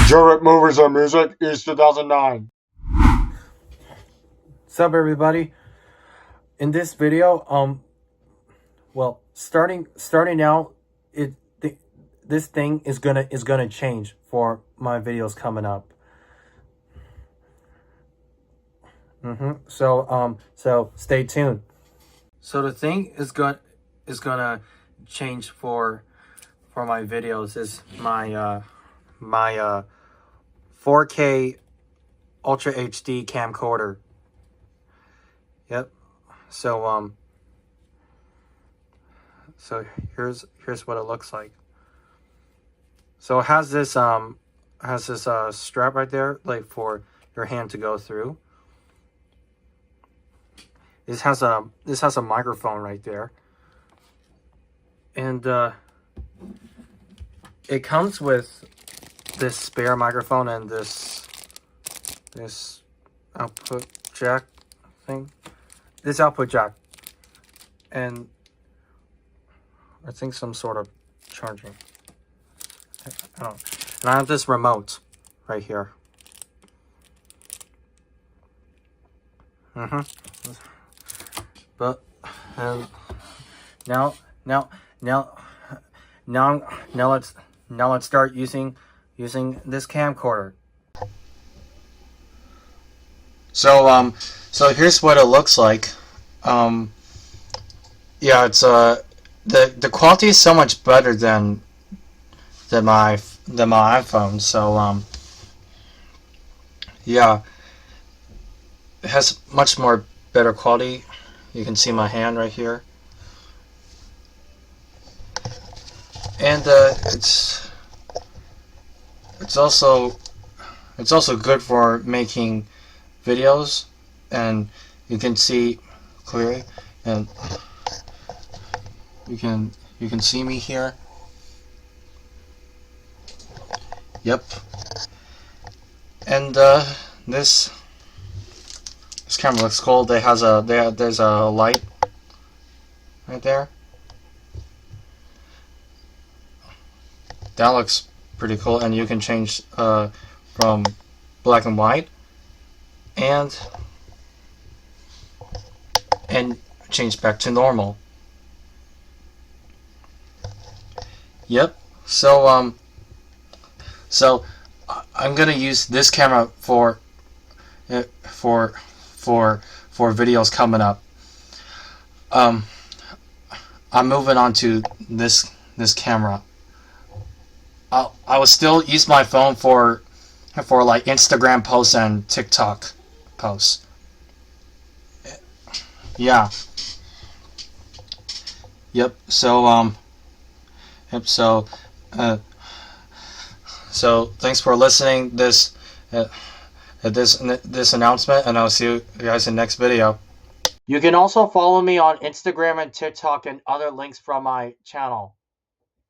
Jared Movies and Music is 2009. What's up, everybody? In this video, well, starting out, this thing is gonna change for my videos coming up. So stay tuned. So the thing is gonna change for my videos is my 4K Ultra HD camcorder. Yep. So here's what it looks like. So it has this strap right there, like for your hand to go through. This has a microphone right there, and it comes with this spare microphone and this output jack thing. This output jack, and I think some sort of charging. I don't. And I have this remote right here. But now let's start using this camcorder. So here's what it looks like. Yeah, it's the quality is so much better than my iPhone. So yeah, it has much more better quality. You can see my hand right here, and it's also good for making videos, and you can see clearly, and you can see me here. Yep. And this camera looks cool. There's a light right there. That looks pretty cool, and you can change from black and white and change back to normal. Yep. So I'm gonna use this camera for videos coming up. I'm moving on to this camera. I will still use my phone for like Instagram posts and TikTok posts. Yeah. Yep. So So thanks for listening this announcement, and I'll see you guys in the next video. You can also follow me on Instagram and TikTok and other links from my channel.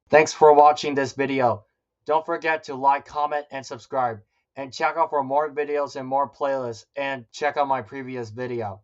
Thanks for watching this video. Don't forget to like, comment, and subscribe. And check out for more videos and more playlists, and check out my previous video.